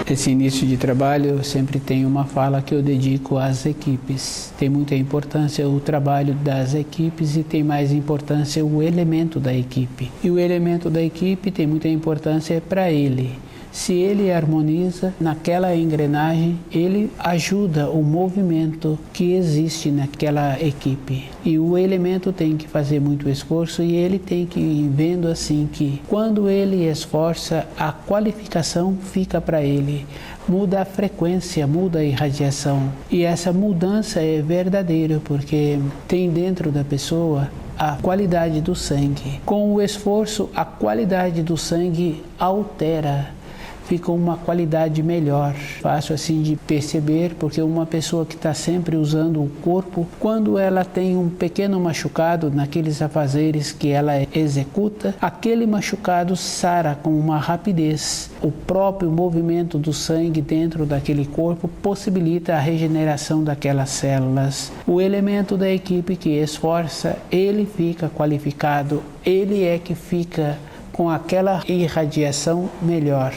Esse início de trabalho, eu sempre tenho uma fala que eu dedico às equipes. Tem muita importância o trabalho das equipes e tem mais importância o elemento da equipe. E o elemento da equipe tem muita importância para ele. Se ele harmoniza naquela engrenagem, ele ajuda o movimento que existe naquela equipe. E o elemento tem que fazer muito esforço e ele tem que ir vendo assim que quando ele esforça, a qualificação fica para ele. Muda a frequência, muda a irradiação. E essa mudança é verdadeira porque tem dentro da pessoa a qualidade do sangue. Com o esforço, a qualidade do sangue altera. Fica uma qualidade melhor, fácil assim de perceber, porque uma pessoa que está sempre usando o corpo, quando ela tem um pequeno machucado naqueles afazeres que ela executa, aquele machucado sara com uma rapidez. O próprio movimento do sangue dentro daquele corpo possibilita a regeneração daquelas células. O elemento da equipe que esforça, ele fica qualificado, ele é que fica com aquela irradiação melhor.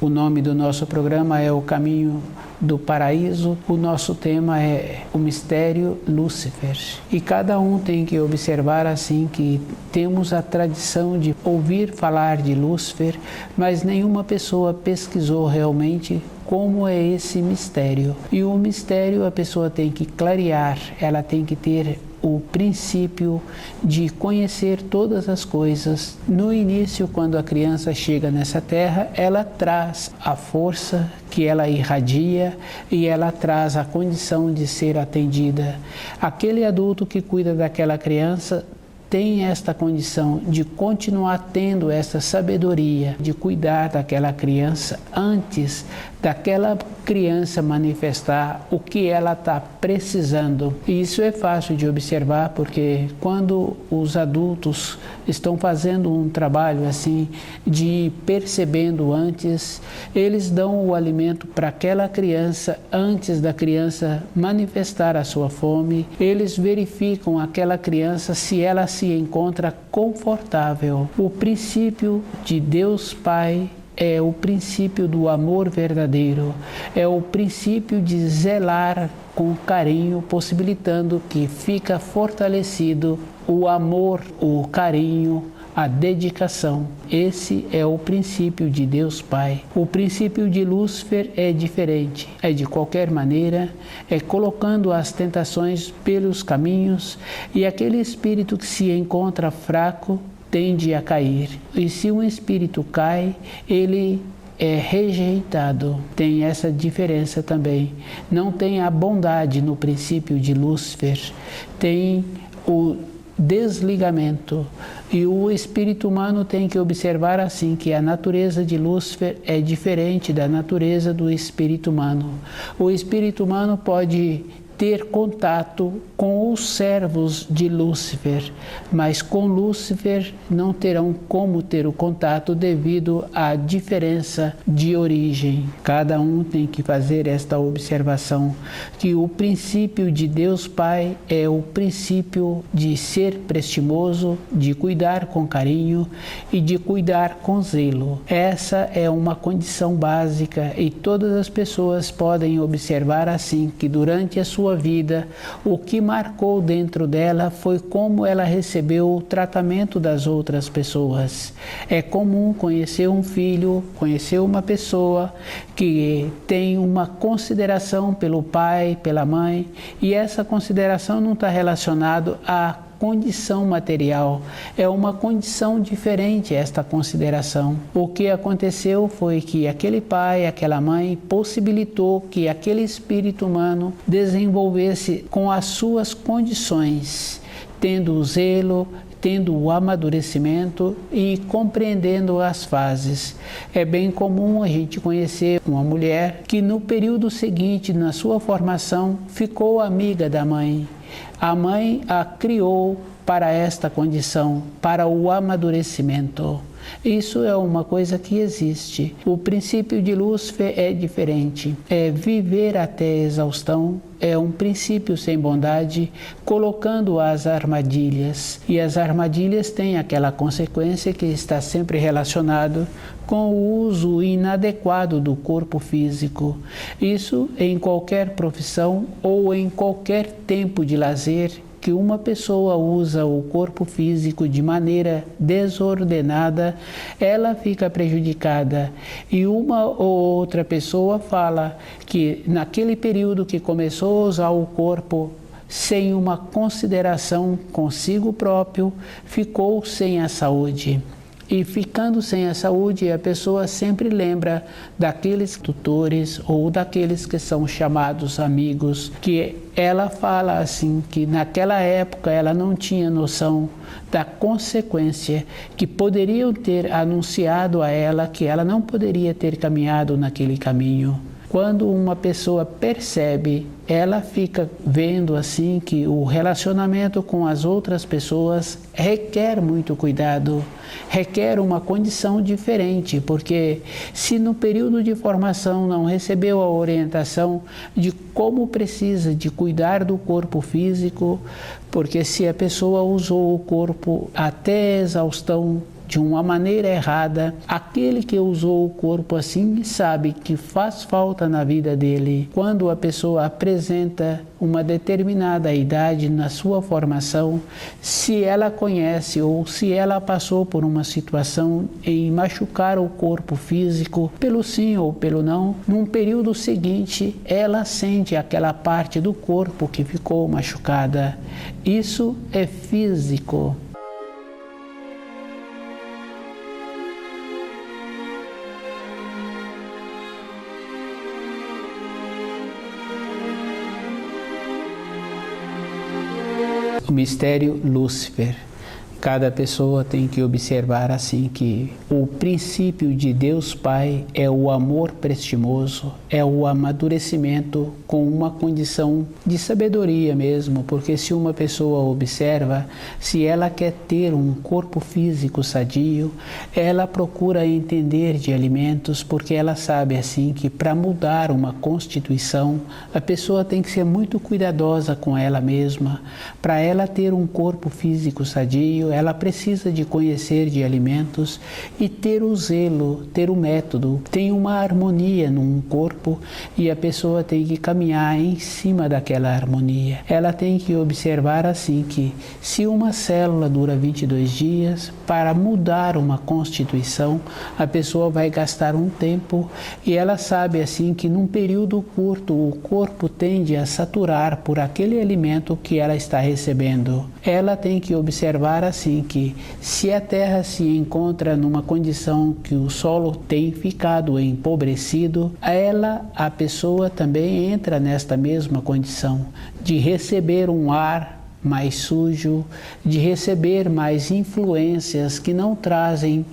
O nome do nosso programa é O Caminho do Paraíso. O nosso tema é o mistério Lúcifer. E cada um tem que observar assim que temos a tradição de ouvir falar de Lúcifer, mas nenhuma pessoa pesquisou realmente como é esse mistério. E o mistério a pessoa tem que clarear, ela tem que ter o princípio de conhecer todas as coisas. No início, quando a criança chega nessa terra, ela traz a força que ela irradia e ela traz a condição de ser atendida. Aquele adulto que cuida daquela criança tem esta condição de continuar tendo essa sabedoria de cuidar daquela criança antes daquela criança manifestar o que ela está precisando. E isso é fácil de observar porque quando os adultos estão fazendo um trabalho assim de ir percebendo antes, eles dão o alimento para aquela criança antes da criança manifestar a sua fome. Eles verificam aquela criança se ela se encontra confortável. O princípio de Deus Pai é o princípio do amor verdadeiro, é o princípio de zelar com carinho, possibilitando que fica fortalecido o amor, o carinho, a dedicação. Esse é o princípio de Deus Pai. O princípio de Lúcifer é diferente, é de qualquer maneira, é colocando as tentações pelos caminhos e aquele espírito que se encontra fraco tende a cair. E se um espírito cai, ele é rejeitado. Tem essa diferença também. Não tem a bondade no princípio de Lúcifer. Tem o desligamento. E o espírito humano tem que observar assim que a natureza de Lúcifer é diferente da natureza do espírito humano. O espírito humano pode ter contato com os servos de Lúcifer, mas com Lúcifer não terão como ter o contato devido à diferença de origem. Cada um tem que fazer esta observação, que o princípio de Deus Pai é o princípio de ser prestimoso, de cuidar com carinho e de cuidar com zelo. Essa é uma condição básica e todas as pessoas podem observar assim que durante a sua vida, o que marcou dentro dela foi como ela recebeu o tratamento das outras pessoas. É comum conhecer um filho, conhecer uma pessoa que tem uma consideração pelo pai, pela mãe, e essa consideração não está relacionada à condição material, é uma condição diferente esta consideração. O que aconteceu foi que aquele pai, aquela mãe possibilitou que aquele espírito humano desenvolvesse com as suas condições, tendo o zelo, tendo o amadurecimento e compreendendo as fases. É bem comum a gente conhecer uma mulher que no período seguinte, na sua formação, ficou amiga da mãe. A mãe a criou para esta condição, para o amadurecimento. Isso é uma coisa que existe. O princípio de Lúcifer é diferente. É viver até a exaustão, é um princípio sem bondade, colocando as armadilhas. E as armadilhas têm aquela consequência que está sempre relacionado com o uso inadequado do corpo físico. Isso em qualquer profissão ou em qualquer tempo de lazer, que uma pessoa usa o corpo físico de maneira desordenada, ela fica prejudicada. E uma ou outra pessoa fala que naquele período que começou a usar o corpo sem uma consideração consigo próprio, ficou sem a saúde. E ficando sem a saúde, a pessoa sempre lembra daqueles tutores ou daqueles que são chamados amigos, que ela fala assim, que naquela época ela não tinha noção da consequência, que poderiam ter anunciado a ela que ela não poderia ter caminhado naquele caminho. Quando uma pessoa percebe, ela fica vendo assim que o relacionamento com as outras pessoas requer muito cuidado, requer uma condição diferente, porque se no período de formação não recebeu a orientação de como precisa de cuidar do corpo físico, porque se a pessoa usou o corpo até a exaustão, de uma maneira errada, aquele que usou o corpo assim sabe que faz falta na vida dele. Quando a pessoa apresenta uma determinada idade na sua formação, se ela conhece ou se ela passou por uma situação em machucar o corpo físico, pelo sim ou pelo não, num período seguinte ela sente aquela parte do corpo que ficou machucada. Isso é físico. O mistério Lúcifer. Cada pessoa tem que observar assim que o princípio de Deus Pai é o amor prestimoso, é o amadurecimento com uma condição de sabedoria mesmo, porque se uma pessoa observa, se ela quer ter um corpo físico sadio, ela procura entender de alimentos, porque ela sabe assim que para mudar uma constituição, a pessoa tem que ser muito cuidadosa com ela mesma. Para ela ter um corpo físico sadio, ela precisa de conhecer de alimentos e ter o zelo, ter o método. Tem uma harmonia num corpo e a pessoa tem que caminhar em cima daquela harmonia. Ela tem que observar assim que se uma célula dura 22 dias, para mudar uma constituição, a pessoa vai gastar um tempo e ela sabe assim que num período curto o corpo tende a saturar por aquele alimento que ela está recebendo. Ela tem que observar assim que se a terra se encontra numa condição que o solo tem ficado empobrecido, a pessoa também entra nesta mesma condição de receber um ar mais sujo, de receber mais influências que não trazem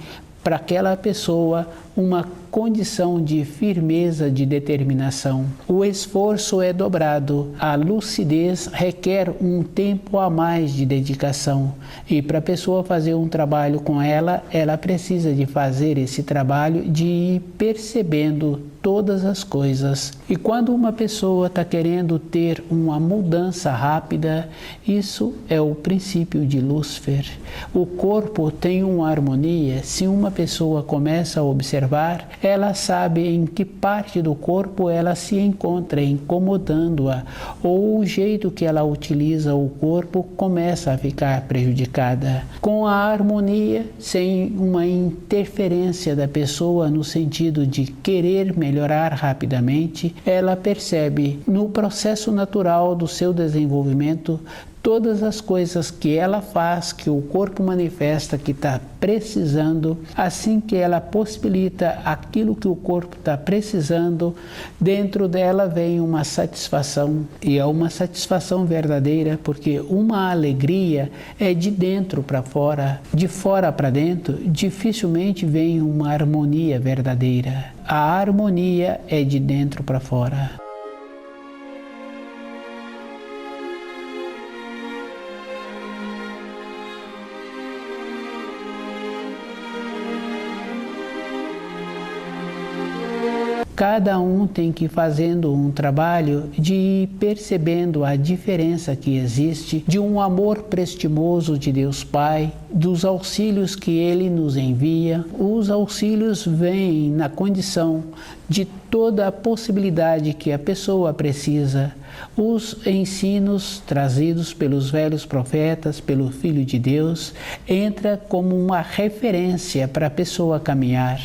para aquela pessoa uma condição de firmeza, de determinação. O esforço é dobrado, a lucidez requer um tempo a mais de dedicação e para a pessoa fazer um trabalho com ela, ela precisa de fazer esse trabalho de ir percebendo todas as coisas. E quando uma pessoa está querendo ter uma mudança rápida, isso é o princípio de Lúcifer. O corpo tem uma harmonia, se uma pessoa começa a observar, ela sabe em que parte do corpo ela se encontra incomodando-a, ou o jeito que ela utiliza o corpo começa a ficar prejudicada. Com a harmonia, sem uma interferência da pessoa no sentido de querer melhorar rapidamente, ela percebe no processo natural do seu desenvolvimento todas as coisas que ela faz, que o corpo manifesta que está precisando. Assim que ela possibilita aquilo que o corpo está precisando, dentro dela vem uma satisfação, e é uma satisfação verdadeira, porque uma alegria é de dentro para fora, de fora para dentro, dificilmente vem uma harmonia verdadeira. A harmonia é de dentro para fora. Cada um tem que ir fazendo um trabalho de ir percebendo a diferença que existe de um amor prestimoso de Deus Pai, dos auxílios que Ele nos envia. Os auxílios vêm na condição de toda a possibilidade que a pessoa precisa. Os ensinos trazidos pelos velhos profetas, pelo Filho de Deus, entra como uma referência para a pessoa caminhar.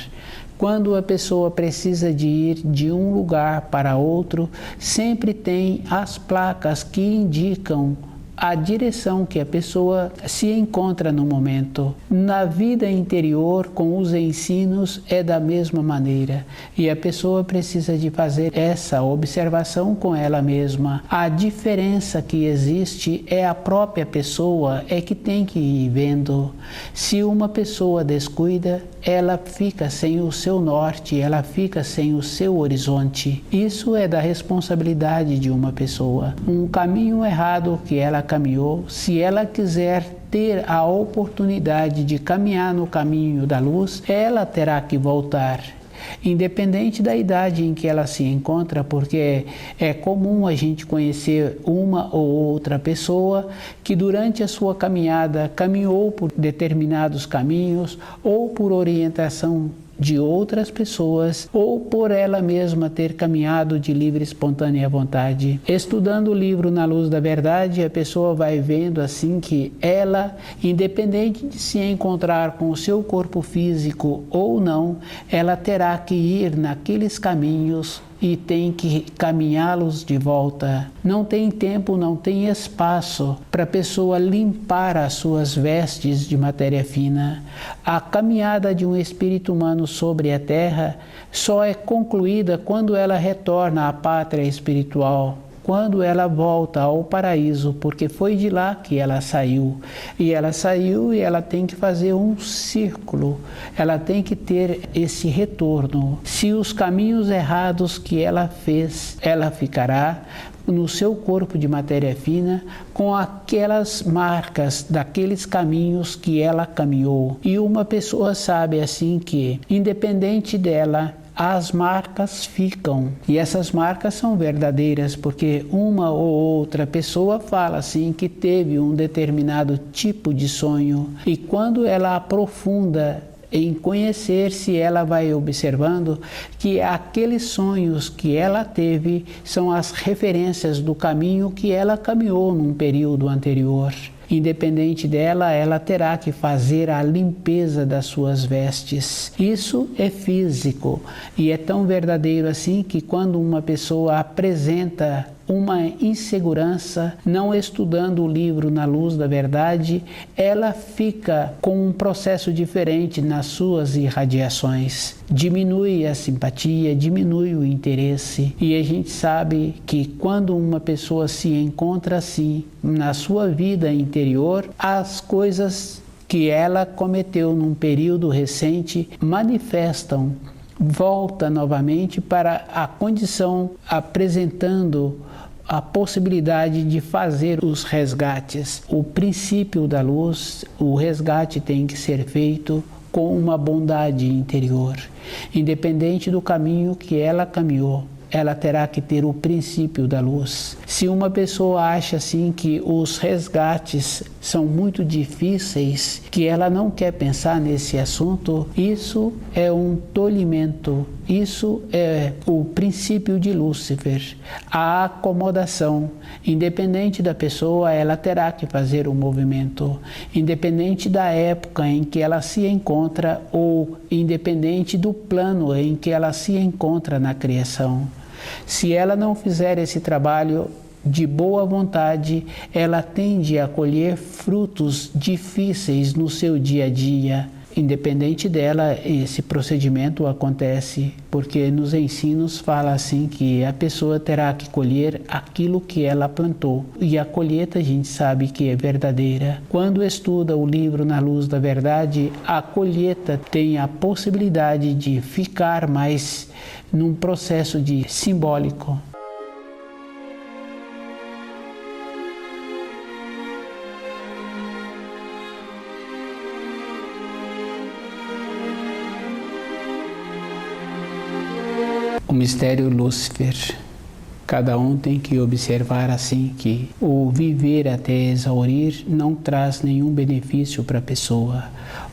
Quando a pessoa precisa de ir de um lugar para outro, sempre tem as placas que indicam a direção que a pessoa se encontra no momento. Na vida interior, com os ensinos, é da mesma maneira. E a pessoa precisa de fazer essa observação com ela mesma. A diferença que existe é a própria pessoa, é que tem que ir vendo. Se uma pessoa descuida, ela fica sem o seu norte, ela fica sem o seu horizonte. Isso é da responsabilidade de uma pessoa. Um caminho errado que ela caminhou, se ela quiser ter a oportunidade de caminhar no caminho da luz, ela terá que voltar. Independente da idade em que ela se encontra, porque é comum a gente conhecer uma ou outra pessoa que durante a sua caminhada caminhou por determinados caminhos ou por orientação de outras pessoas ou por ela mesma ter caminhado de livre e espontânea vontade. Estudando o livro Na Luz da Verdade, a pessoa vai vendo assim que ela, independente de se encontrar com o seu corpo físico ou não, ela terá que ir naqueles caminhos e tem que caminhá-los de volta. Não tem tempo, não tem espaço para a pessoa limpar as suas vestes de matéria fina. A caminhada de um espírito humano sobre a terra só é concluída quando ela retorna à pátria espiritual, quando ela volta ao paraíso, porque foi de lá que ela saiu. E ela saiu e ela tem que fazer um círculo, ela tem que ter esse retorno. Se os caminhos errados que ela fez, ela ficará no seu corpo de matéria fina com aquelas marcas daqueles caminhos que ela caminhou. E uma pessoa sabe assim que, independente dela, as marcas ficam. E essas marcas são verdadeiras, porque uma ou outra pessoa fala assim que teve um determinado tipo de sonho. E quando ela aprofunda em conhecer-se, ela vai observando que aqueles sonhos que ela teve são as referências do caminho que ela caminhou num período anterior. Independente dela, ela terá que fazer a limpeza das suas vestes. Isso é físico e é tão verdadeiro assim que quando uma pessoa apresenta uma insegurança, não estudando o livro Na Luz da Verdade, ela fica com um processo diferente nas suas irradiações. Diminui a simpatia, diminui o interesse. E a gente sabe que quando uma pessoa se encontra assim na sua vida interior, as coisas que ela cometeu num período recente manifestam, volta novamente para a condição, apresentando a possibilidade de fazer os resgates. O princípio da luz, o resgate tem que ser feito com uma bondade interior. Independente do caminho que ela caminhou, ela terá que ter o princípio da luz. Se uma pessoa acha assim que os resgates são muito difíceis, que ela não quer pensar nesse assunto, isso é um tolimento. Isso é o princípio de Lúcifer, a acomodação. Independente da pessoa, ela terá que fazer o movimento. Independente da época em que ela se encontra ou independente do plano em que ela se encontra na criação. Se ela não fizer esse trabalho de boa vontade, ela tende a colher frutos difíceis no seu dia a dia. Independente dela, esse procedimento acontece porque nos ensinos fala assim que a pessoa terá que colher aquilo que ela plantou. E a colheita a gente sabe que é verdadeira. Quando estuda o livro Na Luz da Verdade, a colheita tem a possibilidade de ficar mais num processo de simbólico. O mistério Lúcifer. Cada um tem que observar assim que o viver até exaurir não traz nenhum benefício para a pessoa.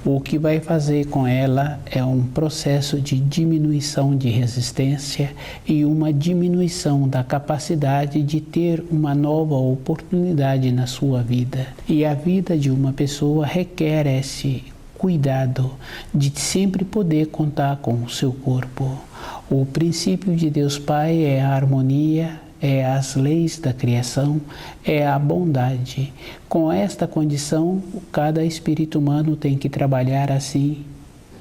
O que vai fazer com ela é um processo de diminuição de resistência e uma diminuição da capacidade de ter uma nova oportunidade na sua vida. E a vida de uma pessoa requer esse cuidado de sempre poder contar com o seu corpo. O princípio de Deus Pai é a harmonia, é as leis da criação, é a bondade. Com esta condição, cada espírito humano tem que trabalhar assim,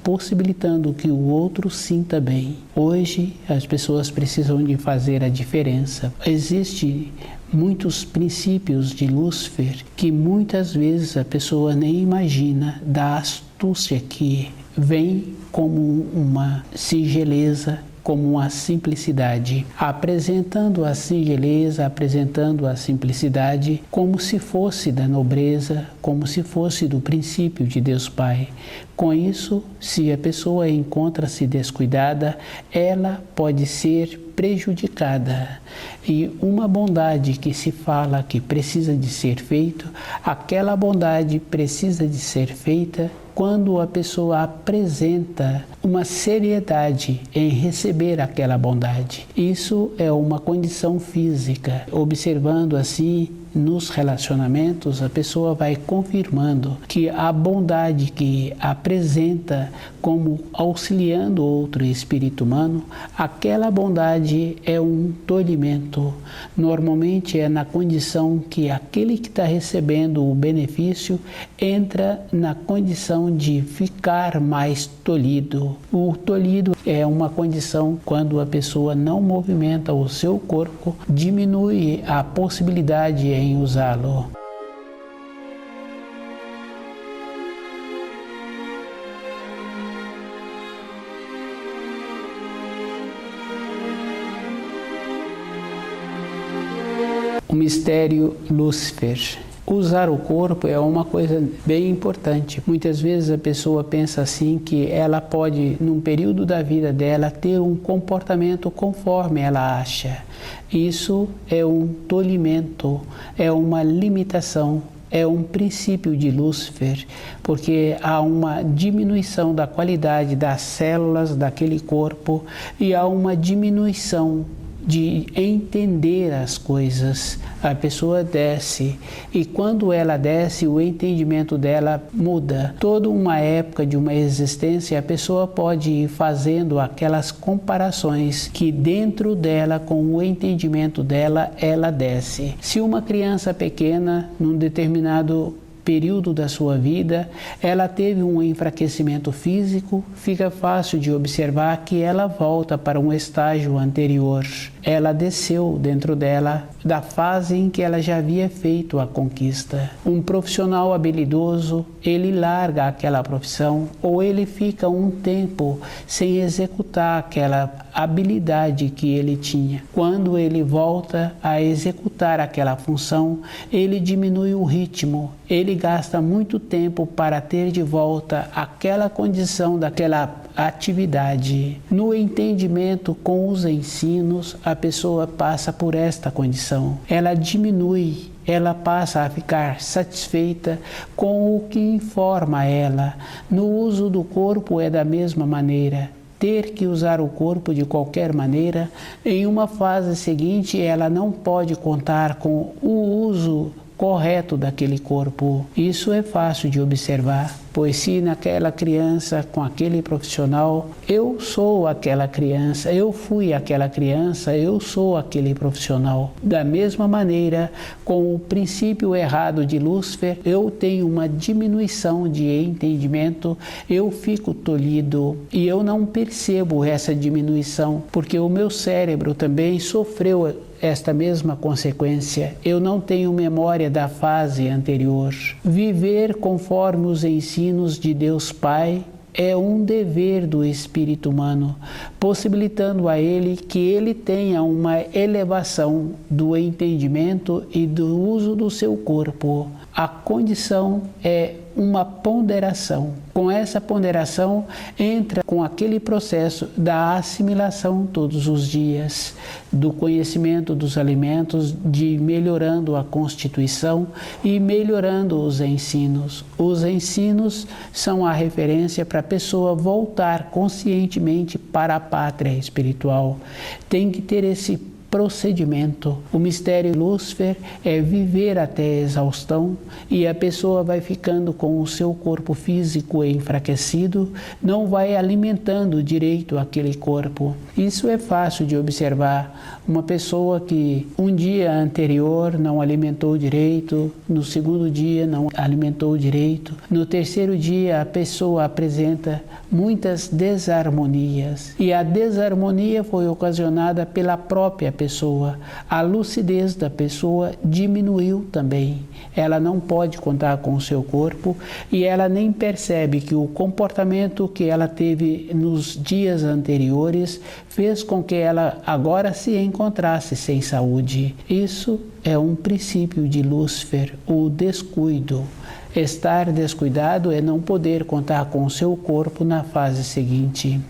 possibilitando que o outro sinta bem. Hoje, as pessoas precisam de fazer a diferença. Existem muitos princípios de Lúcifer que muitas vezes a pessoa nem imagina da astúcia que vem como uma singeleza, como uma simplicidade, apresentando a singeleza, apresentando a simplicidade como se fosse da nobreza, como se fosse do princípio de Deus Pai. Com isso, se a pessoa encontra-se descuidada, ela pode ser prejudicada. E uma bondade que se fala que precisa de ser feito, aquela bondade precisa de ser feita quando a pessoa apresenta uma seriedade em receber aquela bondade. Isso é uma condição física. Observando assim nos relacionamentos, a pessoa vai confirmando que a bondade que apresenta como auxiliando outro espírito humano, aquela bondade é um tolhimento. Normalmente é na condição que aquele que está recebendo o benefício entra na condição de ficar mais tolhido. O tolhido é uma condição quando a pessoa não movimenta o seu corpo, diminui a possibilidade em usá-lo. O mistério Lúcifer. Usar o corpo é uma coisa bem importante. Muitas vezes a pessoa pensa assim que ela pode, num período da vida dela, ter um comportamento conforme ela acha. Isso é um tolhimento, é uma limitação, é um princípio de Lúcifer, porque há uma diminuição da qualidade das células daquele corpo e há uma diminuição de entender as coisas. A pessoa desce e quando ela desce, o entendimento dela muda. Toda uma época de uma existência, a pessoa pode ir fazendo aquelas comparações que dentro dela, com o entendimento dela, ela desce. Se uma criança pequena, num determinado período da sua vida, ela teve um enfraquecimento físico, fica fácil de observar que ela volta para um estágio anterior. Ela desceu dentro dela da fase em que ela já havia feito a conquista. Um profissional habilidoso, ele larga aquela profissão ou ele fica um tempo sem executar aquela habilidade que ele tinha. Quando ele volta a executar aquela função, ele diminui o ritmo, ele gasta muito tempo para ter de volta aquela condição daquela atividade. No entendimento com os ensinos, a pessoa passa por esta condição. Ela diminui, ela passa a ficar satisfeita com o que informa ela. No uso do corpo é da mesma maneira. Ter que usar o corpo de qualquer maneira, em uma fase seguinte ela não pode contar com o uso correto daquele corpo. Isso é fácil de observar, pois se naquela criança, com aquele profissional, eu sou aquela criança, eu fui aquela criança, eu sou aquele profissional. Da mesma maneira, com o princípio errado de Lúcifer, eu tenho uma diminuição de entendimento, eu fico tolhido e eu não percebo essa diminuição, porque o meu cérebro também sofreu esta mesma consequência. Eu não tenho memória da fase anterior. Viver conforme os ensinos de Deus Pai é um dever do espírito humano, possibilitando a ele que ele tenha uma elevação do entendimento e do uso do seu corpo. A condição é uma ponderação. Com essa ponderação, entra com aquele processo da assimilação todos os dias, do conhecimento dos alimentos, de melhorando a constituição e melhorando os ensinos. Os ensinos são a referência para a pessoa voltar conscientemente para a pátria espiritual. Tem que ter esse procedimento. O mistério Lúcifer é viver até a exaustão e a pessoa vai ficando com o seu corpo físico enfraquecido, não vai alimentando direito aquele corpo. Isso é fácil de observar. Uma pessoa que um dia anterior não alimentou direito, no segundo dia não alimentou direito, no terceiro dia a pessoa apresenta muitas desarmonias. E a desarmonia foi ocasionada pela própria pessoa. A lucidez da pessoa diminuiu também. Ela não pode contar com o seu corpo e ela nem percebe que o comportamento que ela teve nos dias anteriores fez com que ela agora se encontrasse sem saúde. Isso é um princípio de Lúcifer, o descuido. Estar descuidado é não poder contar com o seu corpo na fase seguinte.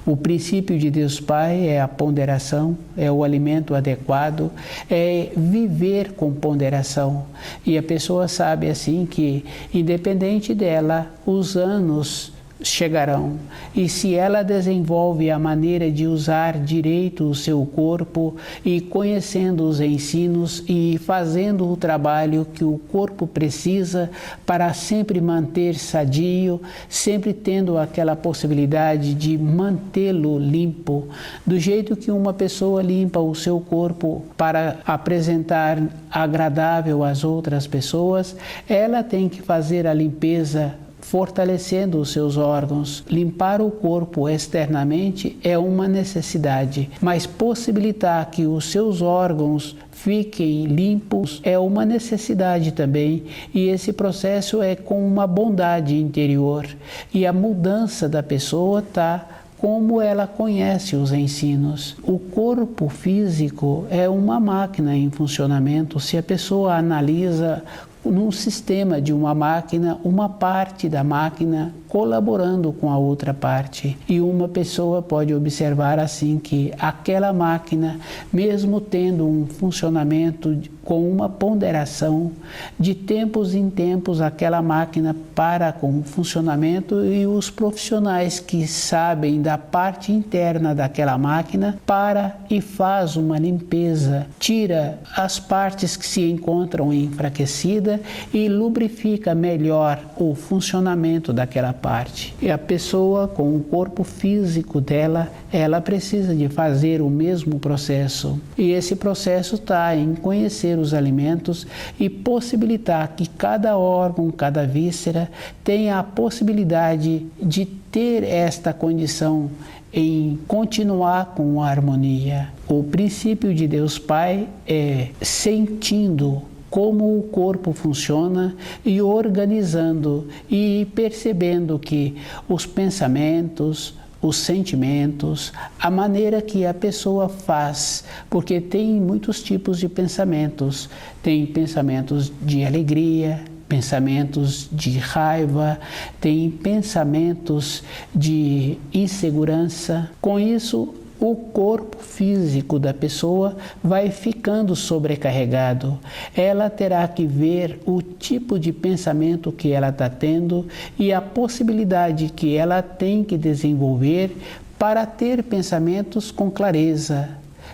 O princípio de Deus Pai é a ponderação, é o alimento adequado, é viver com ponderação. E a pessoa sabe assim que, independente dela, os anos chegarão. E se ela desenvolve a maneira de usar direito o seu corpo e conhecendo os ensinos e fazendo o trabalho que o corpo precisa para sempre manter sadio, sempre tendo aquela possibilidade de mantê-lo limpo, do jeito que uma pessoa limpa o seu corpo para apresentar agradável às outras pessoas, ela tem que fazer a limpeza fortalecendo os seus órgãos. Limpar o corpo externamente é uma necessidade, mas possibilitar que os seus órgãos fiquem limpos é uma necessidade também, e esse processo é com uma bondade interior, e a mudança da pessoa está como ela conhece os ensinos. O corpo físico é uma máquina em funcionamento. Se a pessoa analisa num sistema de uma máquina, uma parte da máquina colaborando com a outra parte. E uma pessoa pode observar assim que aquela máquina, mesmo tendo um funcionamento com uma ponderação, de tempos em tempos aquela máquina para com o funcionamento e os profissionais que sabem da parte interna daquela máquina para e faz uma limpeza, tira as partes que se encontram enfraquecidas e lubrifica melhor o funcionamento daquela parte. E a pessoa com o corpo físico dela, ela precisa de fazer o mesmo processo. E esse processo está em conhecer os alimentos e possibilitar que cada órgão, cada víscera tenha a possibilidade de ter esta condição em continuar com a harmonia. O princípio de Deus Pai é sentindo como o corpo funciona e organizando e percebendo que os pensamentos, os sentimentos, a maneira que a pessoa faz, porque tem muitos tipos de pensamentos. Tem pensamentos de alegria, pensamentos de raiva, tem pensamentos de insegurança. Com isso, o corpo físico da pessoa vai ficando sobrecarregado. Ela terá que ver o tipo de pensamento que ela está tendo e a possibilidade que ela tem que desenvolver para ter pensamentos com clareza.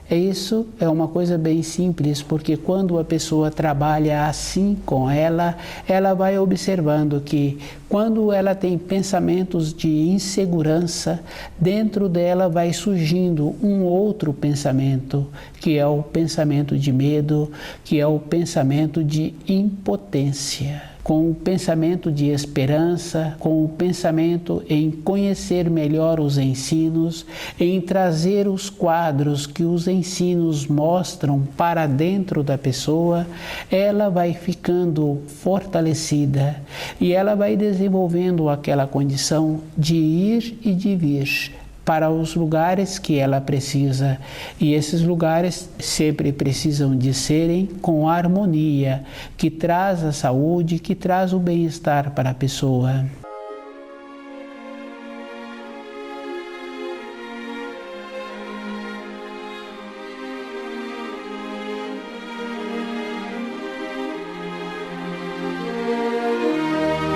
Isso é uma coisa bem simples, porque quando a pessoa trabalha assim com ela, ela vai observando que quando ela tem pensamentos de insegurança, dentro dela vai surgindo um outro pensamento, que é o pensamento de medo, que é o pensamento de impotência. com o pensamento de esperança, com o pensamento em conhecer melhor os ensinos, em trazer os quadros que os ensinos mostram para dentro da pessoa, ela vai ficando fortalecida e ela vai desenvolvendo aquela condição de ir e de vir para os lugares que ela precisa. E esses lugares sempre precisam de serem com harmonia, que traz a saúde, que traz o bem-estar para a pessoa.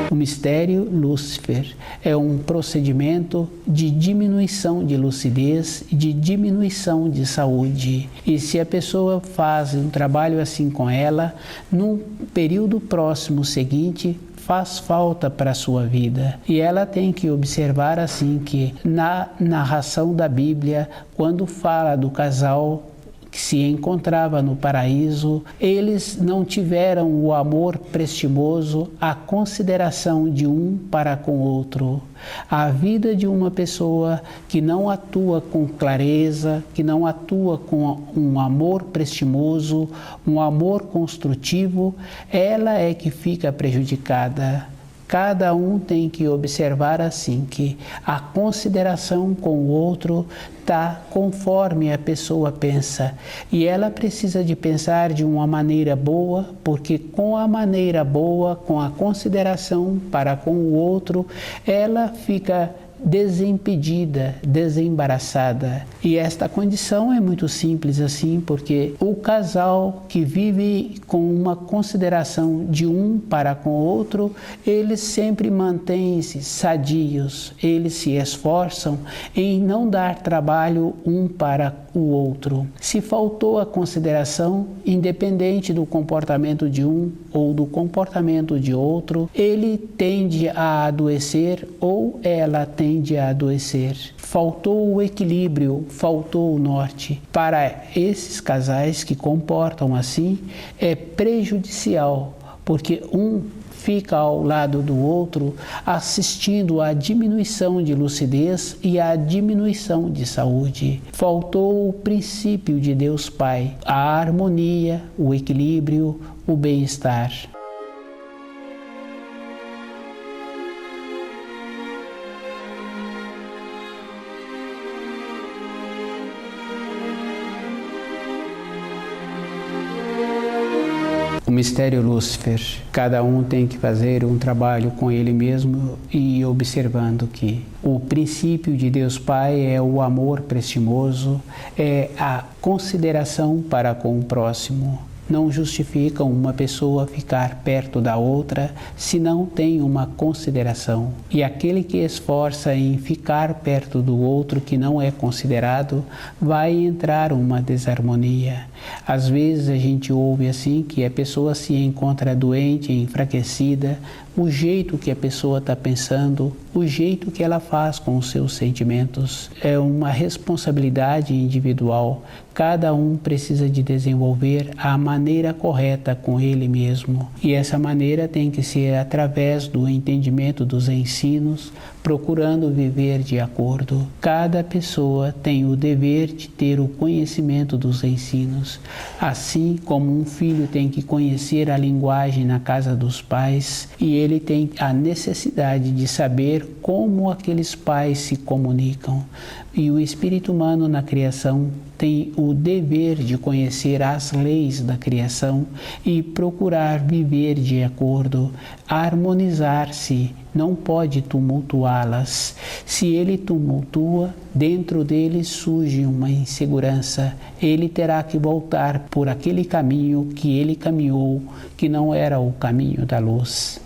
O mistério Lúcifer é um procedimento de diminuição de lucidez e de diminuição de saúde. E se a pessoa faz um trabalho assim com ela, num período próximo seguinte, faz falta para a sua vida. E ela tem que observar assim que na narração da Bíblia, quando fala do casal que se encontrava no paraíso, eles não tiveram o amor prestimoso, a consideração de um para com o outro. A vida de uma pessoa que não atua com clareza, que não atua com um amor prestimoso, um amor construtivo, ela é que fica prejudicada. Cada um tem que observar assim que a consideração com o outro está conforme a pessoa pensa. E ela precisa de pensar de uma maneira boa, porque com a maneira boa, com a consideração para com o outro, ela fica desimpedida, desembaraçada. E esta condição é muito simples assim, porque o casal que vive com uma consideração de um para com o outro, eles sempre mantêm-se sadios, eles se esforçam em não dar trabalho um para o outro. Se faltou a consideração, independente do comportamento de um ou do comportamento de outro, ele tende a adoecer ou ela tende a adoecer. Faltou o equilíbrio, faltou o norte. Para esses casais que comportam assim, é prejudicial, porque um fica ao lado do outro assistindo à diminuição de lucidez e à diminuição de saúde. Faltou o princípio de Deus Pai, a harmonia, o equilíbrio, o bem-estar. O mistério Lúcifer, cada um tem que fazer um trabalho com ele mesmo e observando que o princípio de Deus Pai é o amor prestimoso, é a consideração para com o próximo. Não justificam uma pessoa ficar perto da outra se não tem uma consideração. E aquele que esforça em ficar perto do outro que não é considerado, vai entrar uma desarmonia. Às vezes a gente ouve assim que a pessoa se encontra doente, enfraquecida, o jeito que a pessoa está pensando, o jeito que ela faz com os seus sentimentos. É uma responsabilidade individual. Cada um precisa de desenvolver a maneira correta com ele mesmo. E essa maneira tem que ser através do entendimento dos ensinos, procurando viver de acordo. Cada pessoa tem o dever de ter o conhecimento dos ensinos. Assim como um filho tem que conhecer a linguagem na casa dos pais, e ele tem a necessidade de saber como aqueles pais se comunicam. E o espírito humano na criação tem o dever de conhecer as leis da criação e procurar viver de acordo, harmonizar-se, não pode tumultuá-las. Se ele tumultua, dentro dele surge uma insegurança. Ele terá que voltar por aquele caminho que ele caminhou, que não era o caminho da luz.